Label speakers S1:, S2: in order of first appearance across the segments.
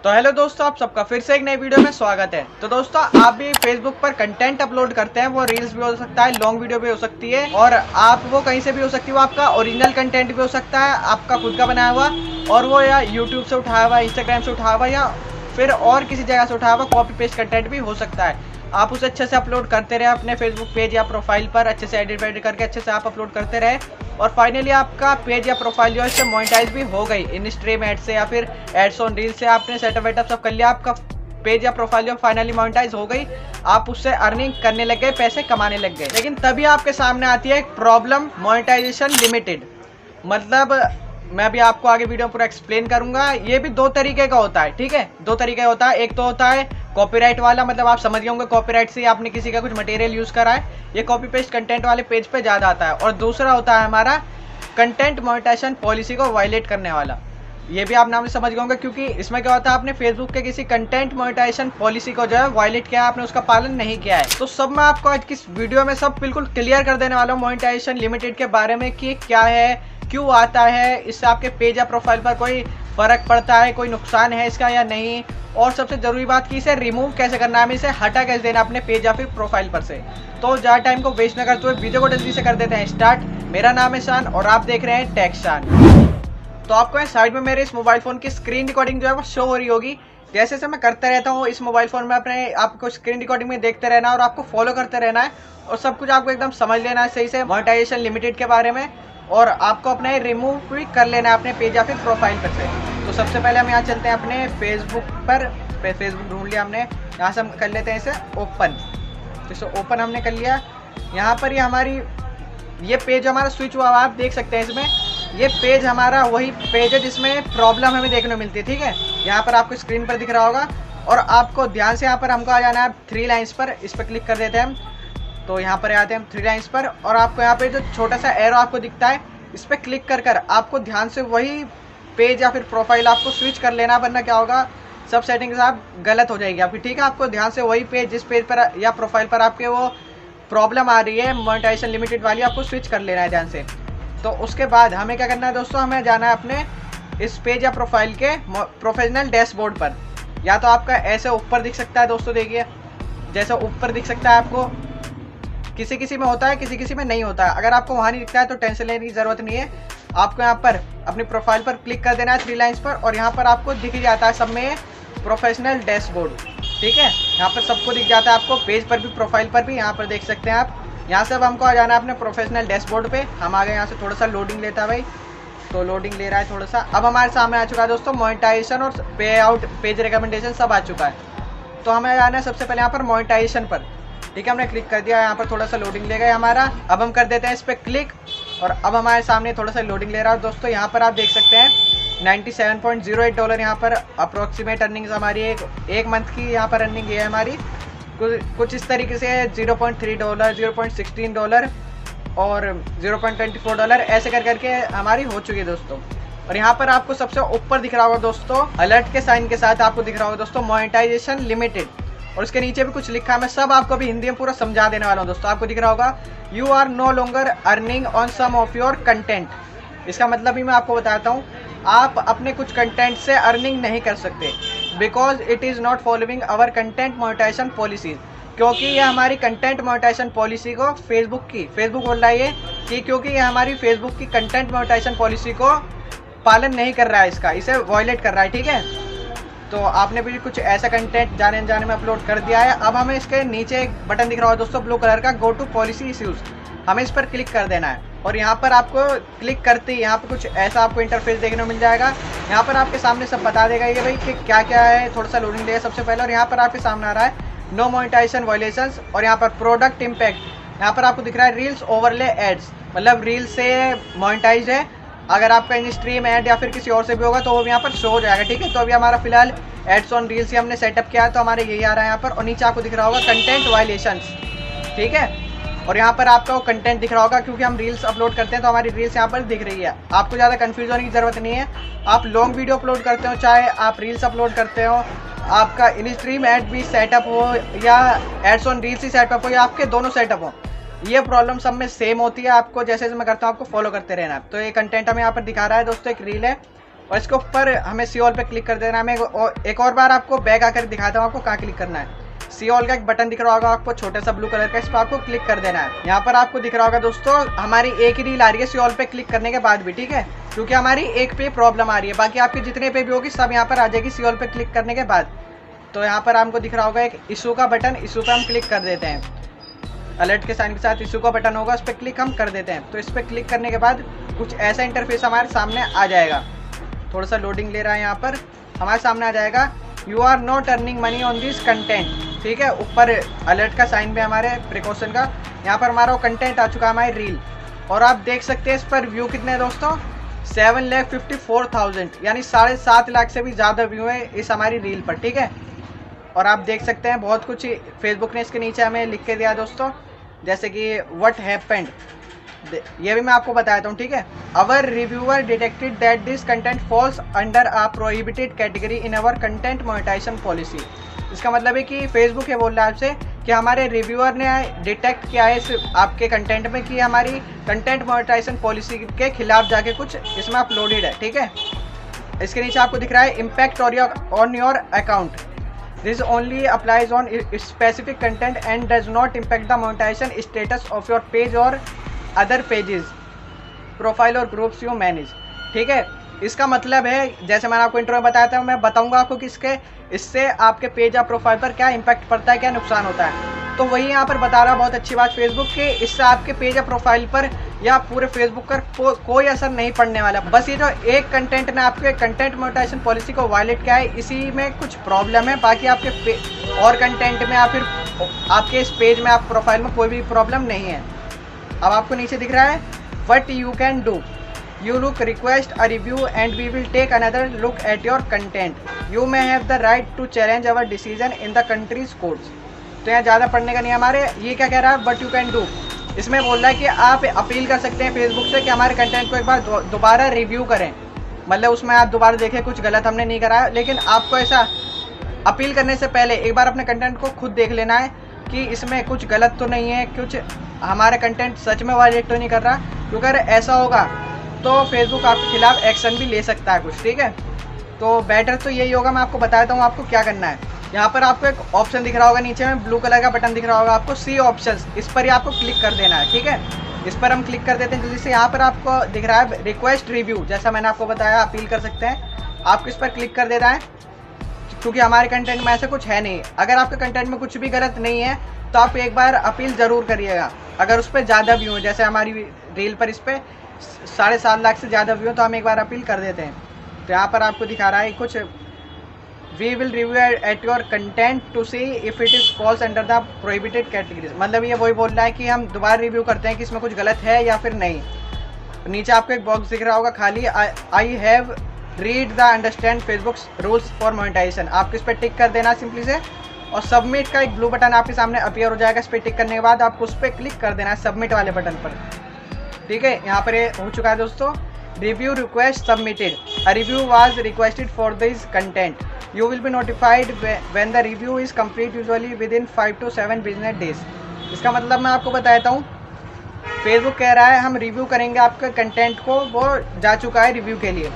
S1: तो हेलो दोस्तों, आप सबका फिर से एक नई वीडियो में स्वागत है। तो दोस्तों, आप भी फेसबुक पर कंटेंट अपलोड करते हैं, वो रील्स भी हो सकता है, लॉन्ग वीडियो भी हो सकती है, और आप वो कहीं से भी हो सकती है। वो आपका ओरिजिनल कंटेंट भी हो सकता है, आपका खुद का बनाया हुआ, और वो या यूट्यूब से उठाया हुआ, इंस्टाग्राम से उठाया हुआ, या फिर और किसी जगह से उठाया हुआ कॉपी पेस्ट कंटेंट भी हो सकता है। आप उसे अच्छे से अपलोड करते रहे अपने फेसबुक पेज या प्रोफाइल पर, अच्छे से एडिट वेडिट करके अच्छे से आप अपलोड करते रहे, और फाइनली आपका पेज या प्रोफाइल जो है इससे मोनेटाइज भी हो गई इन स्ट्रीम एड से या फिर एड्स ऑन रील से। आपने सेटअप वेटअप सब कर लिया, आपका पेज या प्रोफाइल जो फाइनली मोनेटाइज हो गई, आप उससे अर्निंग करने लग गए, पैसे कमाने लग गए। लेकिन तभी आपके सामने आती है एक प्रॉब्लम, मोनेटाइजेशन लिमिटेड। मतलब मैं अभी आपको आगे वीडियो पूरा एक्सप्लेन करूंगा। ये भी दो तरीके का होता है, ठीक है, दो तरीके का होता है। एक तो होता है कॉपीराइट वाला, मतलब आप समझ गए होंगे, कॉपीराइट से आपने किसी का कुछ मटेरियल यूज करा है, ये कॉपी पेस्ट कंटेंट वाले पेज पे ज्यादा आता है। और दूसरा होता है हमारा कंटेंट मोनेटाइजेशन पॉलिसी को वायलेट करने वाला। ये भी आप नाम से समझ गए होंगे, क्योंकि इसमें क्या होता है, आपने फेसबुक के किसी कंटेंट मोनेटाइजेशन पॉलिसी को जो है वायलेट किया है, आपने उसका पालन नहीं किया है। तो सब मैं आपको आज की इस वीडियो में सब बिल्कुल क्लियर कर देने वाला हूँ मोनेटाइजेशन लिमिटेड के बारे में, कि क्या है, क्यों आता है, इससे आपके पेज या प्रोफाइल पर कोई फर्क पड़ता है, कोई नुकसान है इसका या नहीं, और सबसे जरूरी बात कि इसे रिमूव कैसे करना है, हमें इसे हटा कैसे देना अपने पेज या फिर प्रोफाइल पर से। तो ज़्यादा टाइम को वेस्ट न करते हुए वीडियो को जल्दी से कर देते हैं स्टार्ट। मेरा नाम है शान और आप देख रहे हैं टेक शान। तो आपको साइड में मेरे इस मोबाइल फोन की स्क्रीन रिकॉर्डिंग जो है वो शो हो रही होगी। जैसे से मैं करता रहता हूँ इस मोबाइल फोन में, अपने आपको स्क्रीन रिकॉर्डिंग में देखते रहना और आपको फॉलो करते रहना है, और सब कुछ आपको एकदम समझ लेना है सही से मोनेटाइजेशन लिमिटेड के बारे में, और आपको अपने रिमूव भी कर लेना है अपने पेज या फिर प्रोफाइल पर से। तो सबसे पहले हम यहाँ चलते हैं अपने फेसबुक पर। फेसबुक ढूंढ लिया हमने, यहाँ से हम कर लेते हैं इसे ओपन। तो इसे ओपन हमने कर लिया। यहाँ पर ये हमारी ये पेज हमारा स्विच हुआ, आप देख सकते हैं इसमें, ये पेज हमारा वही पेज है जिसमें प्रॉब्लम हमें देखने को मिलती है, ठीक है। यहाँ पर आपको स्क्रीन पर दिख रहा होगा, और आपको ध्यान से यहाँ पर हमको आ जाना है थ्री लाइन्स पर। इस पर क्लिक कर देते हैं हम। तो यहाँ पर आते हैं हम थ्री लाइन्स पर, और आपको यहाँ पे जो छोटा सा एरो आपको दिखता है, इस पर क्लिक कर कर आपको ध्यान से वही पेज या फिर प्रोफाइल आपको स्विच कर लेना, वरना क्या होगा, सब सेटिंग्स आप गलत हो जाएगी आपकी, ठीक है। आपको ध्यान से वही पेज, जिस पेज पर या प्रोफाइल पर आपके वो प्रॉब्लम आ रही है मोनेटाइजेशन लिमिटेड वाली, आपको स्विच कर लेना है ध्यान से। तो उसके बाद हमें क्या करना है दोस्तों, हमें जाना है अपने इस पेज या प्रोफाइल के प्रोफेशनल डैशबोर्ड पर। या तो आपका ऐसे ऊपर दिख सकता है दोस्तों, देखिए जैसे ऊपर दिख सकता है आपको, किसी किसी में होता है, किसी किसी में नहीं होता है। अगर आपको वहाँ नहीं दिखता है तो टेंशन लेने की ज़रूरत नहीं है। आपको यहाँ पर अपनी प्रोफाइल पर क्लिक कर देना है थ्री लाइन्स पर, और यहाँ पर आपको दिख जाता है सब में प्रोफेशनल डैशबोर्ड, ठीक है। यहाँ पर सबको दिख जाता है, आपको पेज पर भी प्रोफाइल पर भी, यहाँ पर देख सकते हैं आप। यहाँ से अब हमको आ जाना है अपने प्रोफेशनल डैशबोर्ड पे। हम आ गए, यहाँ से थोड़ा सा लोडिंग लेता है भाई, तो लोडिंग ले रहा है थोड़ा सा। अब हमारे सामने आ चुका है दोस्तों मोनेटाइजेशन और पे आउट, पेज रिकमेंडेशन सब आ चुका है। तो हमें जाना है सबसे पहले यहाँ पर मोनेटाइजेशन पर, ठीक है। हमने क्लिक कर दिया, यहाँ पर थोड़ा सा लोडिंग ले गया हमारा। अब हम कर देते हैं इस पर क्लिक, और अब हमारे सामने थोड़ा सा लोडिंग ले रहा है दोस्तों। यहाँ पर आप देख सकते हैं $97.08 यहाँ पर अप्रोक्सीमेट अर्निंग्स हमारी एक मंथ की यहाँ पर अर्निंग है हमारी। कुछ इस तरीके से $0.3, $0.16 और $0.24 ऐसे कर करके हमारी हो चुकी है दोस्तों। और यहाँ पर आपको सबसे ऊपर दिख रहा होगा दोस्तों, अलर्ट के साइन के साथ आपको दिख रहा होगा दोस्तों मोनेटाइजेशन लिमिटेड, और उसके नीचे भी कुछ लिखा है। मैं सब आपको अभी हिंदी में पूरा समझा देने वाला हूँ दोस्तों। आपको दिख रहा होगा you are no longer earning on some of your content. इसका मतलब भी मैं आपको बताता हूँ, आप अपने कुछ कंटेंट से अर्निंग नहीं कर सकते, because it is not following our content monetization policies. क्योंकि ये हमारी कंटेंट मोनेटाइजेशन पॉलिसी को फेसबुक बोल रहा है कि क्योंकि ये हमारी फेसबुक की कंटेंट मोनेटाइजेशन पॉलिसी को पालन नहीं कर रहा है, इसका इसे वायलेट कर रहा है, ठीक है। तो आपने भी कुछ ऐसा कंटेंट जाने अनजाने में अपलोड कर दिया है। अब हमें इसके नीचे एक बटन दिख रहा है दोस्तों ब्लू कलर का, गो टू पॉलिसी इश्यूज, हमें इस पर क्लिक कर देना है। और यहाँ पर आपको क्लिक करते ही यहाँ पर कुछ ऐसा आपको इंटरफेस देखने को मिल जाएगा। यहाँ पर आपके सामने सब बता देगा ये भाई कि क्या क्या है। थोड़ा सा लोडिंग लेगा सबसे पहले, और यहाँ पर आपके सामने आ रहा है नो मोनेटाइजेशन वायलेशंस, और यहाँ पर प्रोडक्ट इम्पैक्ट, यहाँ पर आपको दिख रहा है रील्स ओवरले एड्स, मतलब रील से मोनेटाइज है। अगर आपका इन स्ट्रीम ऐड या फिर किसी और से भी होगा तो वो भी यहाँ पर शो हो जाएगा, ठीक है। तो अभी हमारा फिलहाल एड्स ऑन रील्स ही हमने सेटअप किया है, तो हमारे यही आ रहा है यहाँ पर। और नीचे आपको दिख रहा होगा कंटेंट वायलेशंस, ठीक है। और यहाँ पर आपका वो कंटेंट दिख रहा होगा, क्योंकि हम रील्स अपलोड करते हैं तो हमारी रील्स यहाँ पर दिख रही है। आपको ज़्यादा कंफ्यूज होने की ज़रूरत नहीं है। आप लॉन्ग वीडियो अपलोड करते हो, चाहे आप रील्स अपलोड करते हो, आपका इन स्ट्रीम ऐड भी सेटअप हो या एड्स ऑन रील्स ही सेटअप हो, या आपके दोनों सेटअप हो, ये प्रॉब्लम सब में सेम होती है। आपको जैसे मैं करता हूँ आपको फॉलो करते रहना। तो ये कंटेंट हमें यहाँ पर दिखा रहा है दोस्तों, एक रील है, और इसके ऊपर हमें सी ऑल पे क्लिक कर देना है। मैं एक और बार आपको बैक आकर दिखाता हूँ आपको कहाँ क्लिक करना है। सी ऑल का एक बटन दिख रहा होगा आपको छोटा सा ब्लू कलर का, इस पर आपको क्लिक कर देना है। यहाँ पर आपको दिख रहा होगा दोस्तों हमारी एक ही रील आ रही है सी ऑल पे क्लिक करने के बाद भी, ठीक है, क्योंकि हमारी एक पे प्रॉब्लम आ रही है, बाकी आपके जितने पे भी होगी सब यहाँ पर आ जाएगी सी ऑल पे क्लिक करने के बाद। तो यहाँ पर हमको दिख रहा होगा एक इशू का बटन, इशू पे हम क्लिक कर देते हैं। अलर्ट के साइन के साथ इशू का बटन होगा, उस पर क्लिक हम कर देते हैं। तो इस पर क्लिक करने के बाद कुछ ऐसा इंटरफेस हमारे सामने आ जाएगा। थोड़ा सा लोडिंग ले रहा है, यहाँ पर हमारे सामने आ जाएगा you are not earning money on this content, ठीक है। ऊपर अलर्ट का साइन भी हमारे प्रिकॉशन का, यहाँ पर हमारा वो कंटेंट आ चुका है हमारी रील। और आप देख सकते हैं इस पर व्यू कितने हैं दोस्तों, 7,54,000, यानी 7.5 लाख से भी ज़्यादा व्यू है इस हमारी रील पर, ठीक है। और आप देख सकते हैं बहुत कुछ फेसबुक ने इसके नीचे हमें लिख के दिया दोस्तों, जैसे कि व्हाट हैपेंड, ये भी मैं आपको बताता हूँ, ठीक है। Our reviewer detected that this content falls under a prohibited category in our content monetization policy. इसका मतलब है कि फेसबुक ये बोल रहा है आपसे कि हमारे रिव्यूअर ने डिटेक्ट किया है इस आपके कंटेंट में कि हमारी कंटेंट मोनेटाइजेशन पॉलिसी के खिलाफ जाके कुछ इसमें अपलोडेड है, ठीक है। इसके नीचे आपको दिख रहा है impact on your account, this only applies on specific content and does not impact the monetization status of your page और अदर पेजेस, प्रोफाइल और ग्रुप्स यू मैनेज, ठीक है। इसका मतलब है जैसे मैंने आपको इंट्रो में बताया था, मैं बताऊंगा आपको कि इससे आपके पेज या प्रोफाइल पर क्या इंपैक्ट पड़ता है, क्या नुकसान होता है। तो वही यहाँ पर बता रहा बहुत अच्छी बात फेसबुक के, इससे आपके पेज या प्रोफाइल पर या पूरे फेसबुक पर कोई असर नहीं पड़ने वाला। बस ये जो एक कंटेंट ने आपके कंटेंट मोनेटाइजेशन पॉलिसी को वायलेट किया है, इसी में कुछ प्रॉब्लम है, बाकी आपके और कंटेंट में या फिर आपके इस पेज में आप प्रोफाइल में कोई भी प्रॉब्लम नहीं है। अब आपको नीचे दिख रहा है what you can do, you look request a review and we will take another look at your content, you may have the right to challenge our decision in the country's courts. तो यहाँ ज़्यादा पढ़ने का नहीं हमारे, ये क्या कह रहा है वट यू कैन डू, इसमें बोल रहा है कि आप अपील कर सकते हैं फेसबुक से कि हमारे कंटेंट को एक बार दोबारा रिव्यू करें, मतलब उसमें आप दोबारा देखें कुछ गलत हमने नहीं करा है। लेकिन आपको ऐसा अपील करने से पहले एक बार अपने कंटेंट को खुद देख लेना है कि इसमें कुछ गलत तो नहीं है, कुछ हमारा कंटेंट सच में वायलेट तो नहीं कर रहा, क्योंकि अगर ऐसा होगा तो फेसबुक आपके खिलाफ एक्शन भी ले सकता है कुछ, ठीक है। तो बेटर तो यही होगा, मैं आपको बताता हूँ आपको क्या करना है। यहाँ पर आपको एक ऑप्शन दिख रहा होगा नीचे में, ब्लू कलर का बटन दिख रहा होगा आपको, सी ऑप्शंस, इस पर ही आपको क्लिक कर देना है, ठीक है। इस पर हम क्लिक कर देते हैं जल्दी से। यहाँ पर आपको दिख रहा है रिक्वेस्ट रिव्यू, जैसा मैंने आपको बताया अपील कर सकते हैं, आपको इस पर क्लिक कर देना है, क्योंकि हमारे कंटेंट में ऐसा कुछ है नहीं। अगर आपके कंटेंट में कुछ भी गलत नहीं है तो आप एक बार अपील ज़रूर करिएगा। अगर उस पर ज़्यादा व्यू हो, जैसे हमारी रील पर इस पर 7.5 लाख से ज़्यादा व्यू, तो हम एक बार अपील कर देते हैं। तो यहाँ पर आपको दिखा रहा है कुछ we will review at your content to see if it is falls under the prohibited categories, मतलब ये वही बोल रहा है कि हम दोबारा रिव्यू करते हैं कि इसमें कुछ गलत है या फिर नहीं। नीचे आपको एक बॉक्स दिख रहा होगा खाली, I have read the understand Facebook's rules for monetization, आपको इस पर टिक कर देना सिंपली से, और सबमिट का एक ब्लू बटन आपके सामने अपीयर हो जाएगा। इस पर टिक करने के बाद आपको उस पर क्लिक कर देना है सबमिट वाले बटन पर, ठीक है। यहाँ पर ये हो चुका है दोस्तों, review request submitted, a review was requested for this content, you will be notified when the review is complete, usually with in 5 to 7 business days. इसका मतलब मैं आपको बताता हूँ, फेसबुक कह रहा है हम रिव्यू करेंगे आपके कंटेंट को, वो जा चुका है रिव्यू के लिए,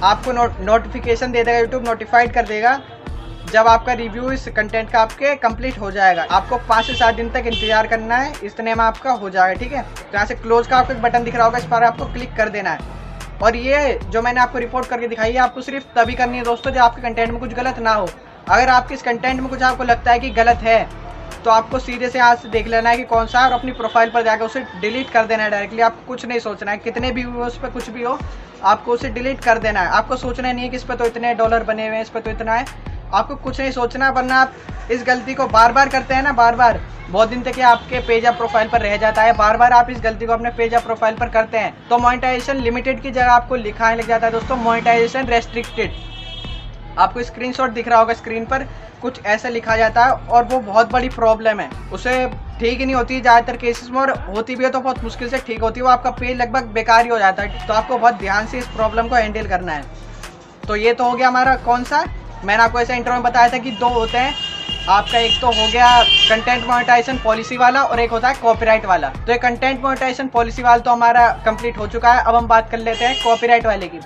S1: आपको नोटिफिकेशन दे देगा, यूट्यूब नोटिफाइड कर देगा जब आपका रिव्यू इस कंटेंट का आपके कंप्लीट हो जाएगा। आपको 5 से 7 दिन तक इंतजार करना है, इतने में आपका हो जाएगा, ठीक है। तो यहाँ से क्लोज का आपको एक बटन दिख रहा होगा, इस पर आपको क्लिक कर देना है। और ये जो मैंने आपको रिपोर्ट करके दिखाई है, आपको सिर्फ तभी करनी है दोस्तों जब आपके कंटेंट में कुछ गलत ना हो। अगर आपके इस कंटेंट में कुछ आपको लगता है कि गलत है, तो आपको सीधे से यहाँ से देख लेना है कि कौन सा है, और अपनी प्रोफाइल पर जाकर उसे डिलीट कर देना है डायरेक्टली। आपको कुछ नहीं सोचना है, कितने भी व्यू उस पर कुछ भी हो, आपको उसे डिलीट कर देना है। आपको सोचना नहीं है कि इस पर तो इतने डॉलर बने हुए हैं, इस पर तो इतना है, आपको कुछ नहीं सोचना, वरना आप इस गलती को बार बार करते हैं ना, बार बार बहुत दिन तक ये आपके पेज या प्रोफाइल पर रह जाता है, बार बार आप इस गलती को अपने पेज या प्रोफाइल पर करते हैं, तो मोनेटाइजेशन लिमिटेड की जगह आपको लिखाने लग जाता है दोस्तों मोनेटाइजेशन रेस्ट्रिक्टेड। आपको स्क्रीनशॉट दिख रहा होगा स्क्रीन पर, कुछ ऐसा लिखा जाता है, और वो बहुत बड़ी प्रॉब्लम है, उसे ठीक ही नहीं होती ज़्यादातर केसेस में, और होती भी है तो बहुत मुश्किल से ठीक होती है, वो आपका पेज लगभग बेकार ही हो जाता है। तो आपको बहुत ध्यान से इस प्रॉब्लम को हैंडल करना है। तो ये तो हो गया हमारा कौन सा, मैंने आपको ऐसा इंट्रो में बताया था कि 2 होते हैं आपका, एक तो हो गया कंटेंट मोनेटाइजेशन पॉलिसी वाला और एक होता है कॉपीराइट वाला। तो ये कंटेंट मोनेटाइजेशन पॉलिसी वाला तो हमारा कंप्लीट हो चुका है। अब हम बात कर लेते हैं कॉपीराइट वाले की।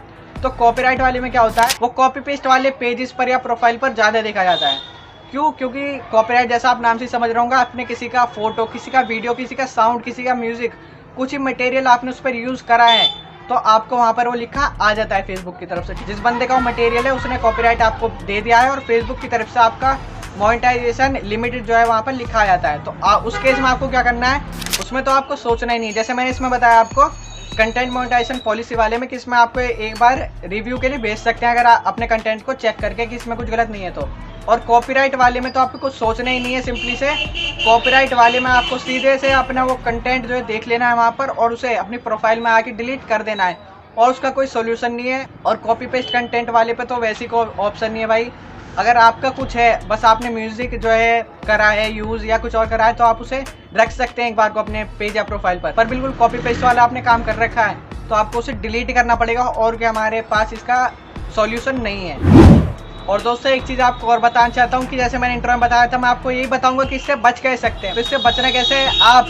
S1: तो कॉपीराइट वाले में क्या होता है, वो कॉपी पेस्ट वाले पेजेस पर या प्रोफाइल पर ज़्यादा देखा जाता है। क्यों? क्योंकि कॉपीराइट जैसा आप नाम से समझ रहे होंगे, आपने किसी का फोटो, किसी का वीडियो, किसी का साउंड, किसी का म्यूजिक, कुछ ही मटेरियल आपने उस पर यूज़ करा है, तो आपको वहाँ पर वो लिखा आ जाता है फेसबुक की तरफ से। जिस बंदे का वो मटेरियल है उसने कॉपीराइट आपको दे दिया है और फेसबुक की तरफ से आपका मोनेटाइजेशन लिमिटेड जो है वहाँ पर लिखा आ जाता है। तो उस केस में आपको क्या करना है, उसमें तो आपको सोचना ही नहीं। जैसे मैंने इसमें बताया आपको कंटेंट मोनेटाइजेशन पॉलिसी वाले में कि इसमें आपको एक बार रिव्यू के लिए भेज सकते हैं अगर आप अपने कंटेंट को चेक करके कि इसमें कुछ गलत नहीं है तो। और कॉपीराइट वाले में तो आपको कुछ सोचना ही नहीं है, सिंपली से कॉपीराइट वाले में आपको सीधे से अपना वो कंटेंट जो है देख लेना है वहाँ पर और उसे अपनी प्रोफाइल में आके डिलीट कर देना है और उसका कोई सोल्यूशन नहीं है। और कॉपी पेस्ट कंटेंट वाले पे तो वैसे ही कोई ऑप्शन नहीं है भाई। अगर आपका कुछ है, बस आपने म्यूजिक जो है करा है यूज़ या कुछ और करा है, तो आप उसे रख सकते हैं एक बार को अपने पेज या प्रोफाइल पर बिल्कुल कॉपी पेस्ट वाला आपने काम कर रखा है तो आपको उसे डिलीट करना पड़ेगा और क्या हमारे पास इसका सॉल्यूशन नहीं है। और दोस्तों एक चीज़ आपको और बताना चाहता हूँ कि जैसे मैंने इंट्रो में बताया था, मैं आपको यही बताऊँगा कि इससे बच कैसे सकते हैं। तो इससे बचना कैसे, आप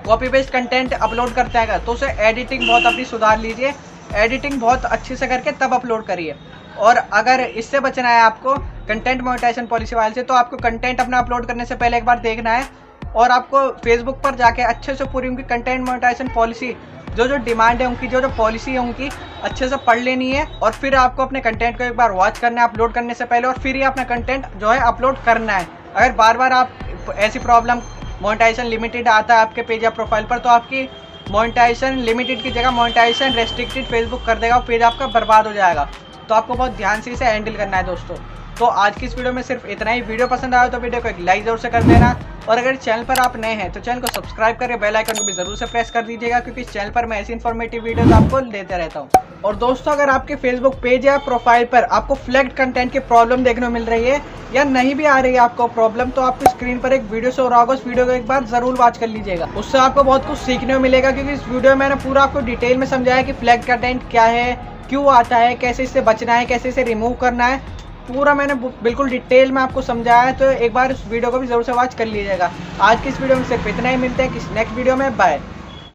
S1: कॉपी पेस्ट कंटेंट अपलोड करते हैं तो उसे एडिटिंग बहुत अपनी सुधार लीजिए, एडिटिंग बहुत अच्छे से करके तब अपलोड करिए। और अगर इससे बचना है आपको कंटेंट मोनेटाइजेशन पॉलिसी वाले से, तो आपको कंटेंट अपना अपलोड करने से पहले एक बार देखना है और आपको फेसबुक पर जाके अच्छे से पूरी उनकी कंटेंट मोनेटाइजेशन पॉलिसी जो डिमांड है उनकी, जो पॉलिसी है उनकी अच्छे से पढ़ लेनी है। और फिर आपको अपने कंटेंट को एक बार वॉच करना है अपलोड करने से पहले, और फिर ही अपना कंटेंट जो है अपलोड करना है। अगर बार बार आप ऐसी प्रॉब्लम मोनेटाइजेशन लिमिटेड आता है आपके पेज या प्रोफाइल पर, तो आपकी मोनेटाइजेशन लिमिटेड की जगह मोनेटाइजेशन रेस्ट्रिक्टेड फेसबुक कर देगा और पेज आपका बर्बाद हो जाएगा। तो आपको बहुत ध्यान से इसे हैंडल करना है दोस्तों। तो आज की इस वीडियो में सिर्फ इतना ही। वीडियो पसंद आया तो वीडियो को एक लाइक जरूर से कर देना, और अगर चैनल पर आप नए हैं तो चैनल को सब्सक्राइब करके बेल आइकन को भी जरूर से प्रेस कर दीजिएगा, क्योंकि इस चैनल पर मैं ऐसी इन्फॉर्मेटिव वीडियोस आपको देते रहता हूँ। और दोस्तों अगर आपके फेसबुक पेज या प्रोफाइल पर आपको फ्लैग्ड कंटेंट की प्रॉब्लम देखने को मिल रही है या नहीं भी आ रही है आपको प्रॉब्लम, तो आपको स्क्रीन पर एक वीडियो शो हो रहा होगा, उस वीडियो को एक बार जरूर वॉच कर लीजिएगा। उससे आपको बहुत कुछ सीखने को मिलेगा, क्योंकि इस वीडियो में मैंने पूरा आपको डिटेल में समझाया कि फ्लैग्ड कंटेंट क्या है, क्यों आता है, कैसे इससे बचना है, कैसे इसे रिमूव करना है, पूरा मैंने बिल्कुल डिटेल में आपको समझाया है। तो एक बार इस वीडियो को भी जरूर से वॉच कर लीजिएगा। आज की इस वीडियो में सिर्फ इतना ही। मिलते हैं किसी नेक्स्ट वीडियो में। बाय।